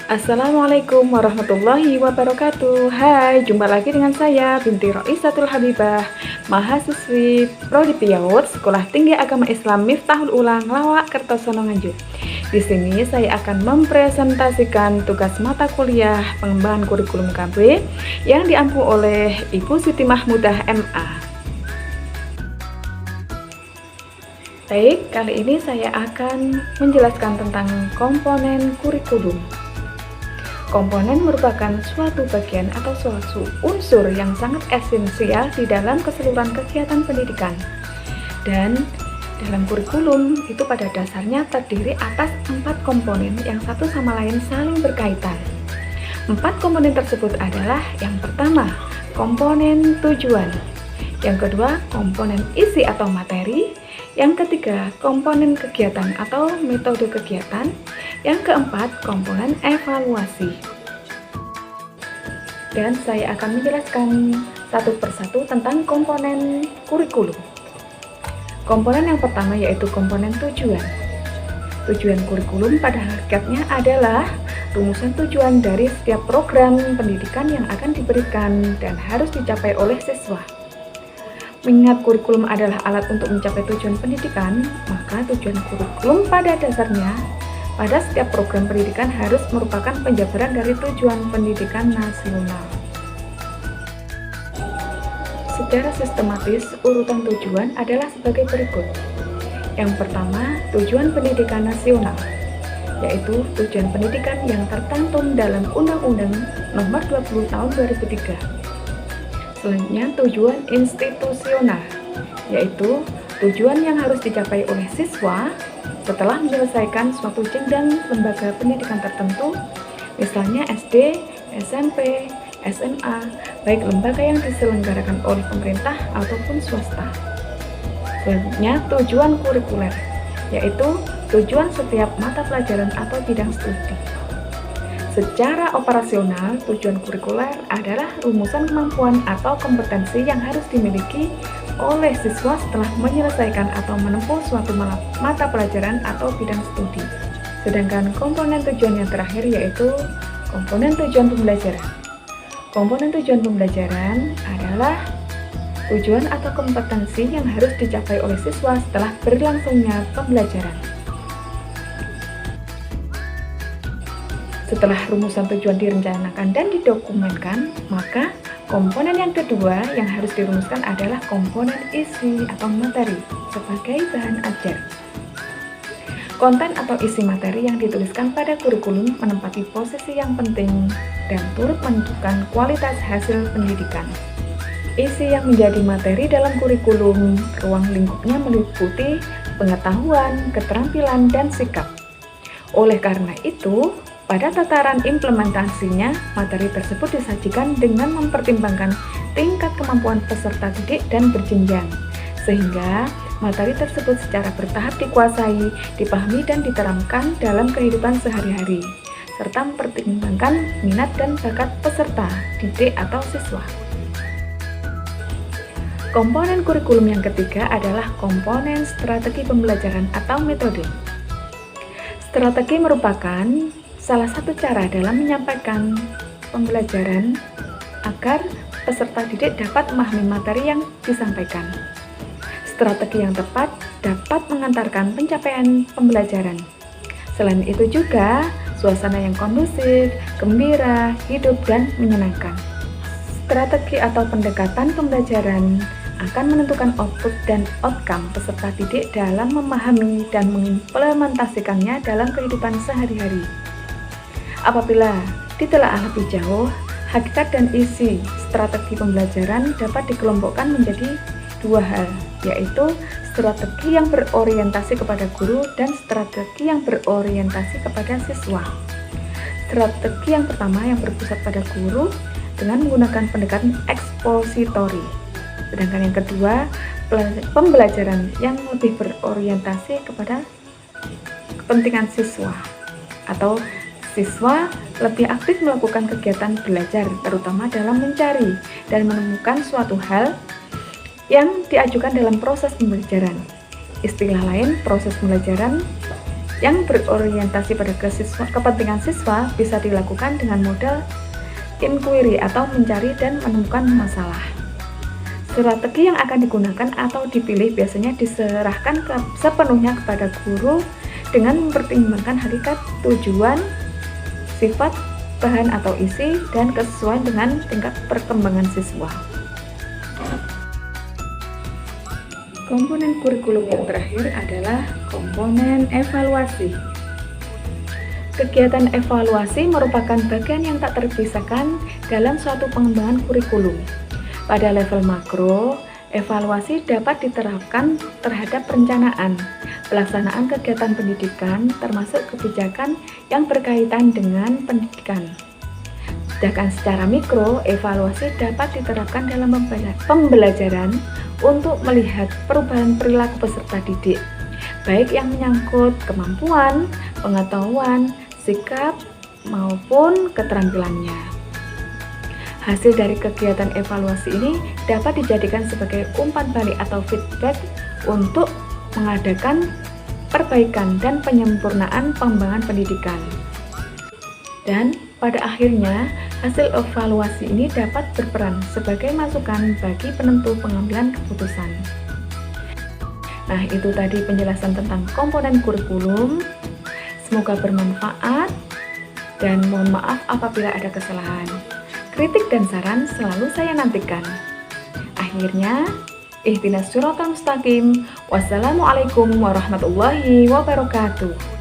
Assalamualaikum warahmatullahi wabarakatuh. Hai, jumpa lagi dengan saya binti Roisatul Habibah, mahasiswi Prodi PIAUD Sekolah Tinggi Agama Islam Miftahul Ulang Lawak Kertosono Nganjuk. Di sini saya akan mempresentasikan tugas mata kuliah pengembangan kurikulum KB yang diampu oleh Ibu Siti Mahmudah MA. Baik, kali ini saya akan menjelaskan tentang komponen kurikulum. Komponen merupakan suatu bagian atau suatu unsur yang sangat esensial di dalam keseluruhan kegiatan pendidikan. Dan dalam kurikulum itu pada dasarnya terdiri atas 4 komponen yang satu sama lain saling berkaitan. 4 komponen tersebut adalah yang pertama, komponen tujuan. Yang kedua, komponen isi atau materi. Yang ketiga, komponen kegiatan atau metode kegiatan. Yang keempat, komponen evaluasi. Dan saya akan menjelaskan satu persatu tentang komponen kurikulum. Komponen yang pertama yaitu komponen tujuan. Tujuan kurikulum pada hakikatnya adalah rumusan tujuan dari setiap program pendidikan yang akan diberikan dan harus dicapai oleh siswa. Mengingat kurikulum adalah alat untuk mencapai tujuan pendidikan, maka tujuan kurikulum pada dasarnya pada setiap program pendidikan harus merupakan penjabaran dari tujuan pendidikan nasional. Secara sistematis, urutan tujuan adalah sebagai berikut. Yang pertama, tujuan pendidikan nasional, yaitu tujuan pendidikan yang tercantum dalam Undang-Undang Nomor 20 Tahun 2003. Selanjutnya, tujuan institusional, yaitu tujuan yang harus dicapai oleh siswa setelah menyelesaikan suatu jenjang lembaga pendidikan tertentu, misalnya SD, SMP, SMA, baik lembaga yang diselenggarakan oleh pemerintah ataupun swasta. Selanjutnya, tujuan kurikuler, yaitu tujuan setiap mata pelajaran atau bidang studi. Secara operasional, tujuan kurikuler adalah rumusan kemampuan atau kompetensi yang harus dimiliki oleh siswa setelah menyelesaikan atau menempuh suatu mata pelajaran atau bidang studi. Sedangkan komponen tujuan yang terakhir yaitu komponen tujuan pembelajaran. Komponen tujuan pembelajaran adalah tujuan atau kompetensi yang harus dicapai oleh siswa setelah berlangsungnya pembelajaran. Setelah rumusan tujuan direncanakan dan didokumenkan, maka komponen yang kedua yang harus dirumuskan adalah komponen isi atau materi sebagai bahan ajar. Konten atau isi materi yang dituliskan pada kurikulum menempati posisi yang penting dan turut menentukan kualitas hasil pendidikan. Isi yang menjadi materi dalam kurikulum, ruang lingkupnya meliputi pengetahuan, keterampilan, dan sikap. Oleh karena itu, pada tataran implementasinya, materi tersebut disajikan dengan mempertimbangkan tingkat kemampuan peserta didik dan berjenjang, sehingga materi tersebut secara bertahap dikuasai, dipahami dan diterapkan dalam kehidupan sehari-hari, serta mempertimbangkan minat dan bakat peserta didik atau siswa. Komponen kurikulum yang ketiga adalah komponen strategi pembelajaran atau metode. Strategi merupakan salah satu cara dalam menyampaikan pembelajaran agar peserta didik dapat memahami materi yang disampaikan. Strategi yang tepat dapat mengantarkan pencapaian pembelajaran. Selain itu juga, suasana yang kondusif, gembira, hidup, dan menyenangkan. Strategi atau pendekatan pembelajaran akan menentukan output dan outcome peserta didik dalam memahami dan mengimplementasikannya dalam kehidupan sehari-hari. Apabila ditelaah lebih jauh, hakikat dan isi strategi pembelajaran dapat dikelompokkan menjadi 2 hal, yaitu strategi yang berorientasi kepada guru dan strategi yang berorientasi kepada siswa. Strategi yang pertama yang berpusat pada guru dengan menggunakan pendekatan ekspositori. Sedangkan yang kedua, pembelajaran yang lebih berorientasi kepada kepentingan siswa atau siswa lebih aktif melakukan kegiatan belajar, terutama dalam mencari dan menemukan suatu hal yang diajukan dalam proses pembelajaran. Istilah lain, proses pembelajaran yang berorientasi pada kepentingan siswa bisa dilakukan dengan modal inquiry atau mencari dan menemukan masalah. Strategi yang akan digunakan atau dipilih biasanya diserahkan sepenuhnya kepada guru dengan mempertimbangkan hakikat, tujuan, sifat, bahan atau isi, dan kesesuaian dengan tingkat perkembangan siswa. Komponen kurikulum yang terakhir adalah komponen evaluasi. Kegiatan evaluasi merupakan bagian yang tak terpisahkan dalam suatu pengembangan kurikulum. Pada level makro, evaluasi dapat diterapkan terhadap perencanaan, pelaksanaan kegiatan pendidikan, termasuk kebijakan yang berkaitan dengan pendidikan. Sedangkan secara mikro, evaluasi dapat diterapkan dalam pembelajaran untuk melihat perubahan perilaku peserta didik, baik yang menyangkut kemampuan, pengetahuan, sikap, maupun keterampilannya. Hasil dari kegiatan evaluasi ini dapat dijadikan sebagai umpan balik atau feedback untuk mengadakan perbaikan dan penyempurnaan pengembangan pendidikan. Dan pada akhirnya, hasil evaluasi ini dapat berperan sebagai masukan bagi penentu pengambilan keputusan. Nah, itu tadi penjelasan tentang komponen kurikulum. Semoga bermanfaat dan mohon maaf apabila ada kesalahan. Kritik dan saran selalu saya nantikan. Akhirnya, ihdinas siratal mustaqim. Wassalamualaikum warahmatullahi wabarakatuh.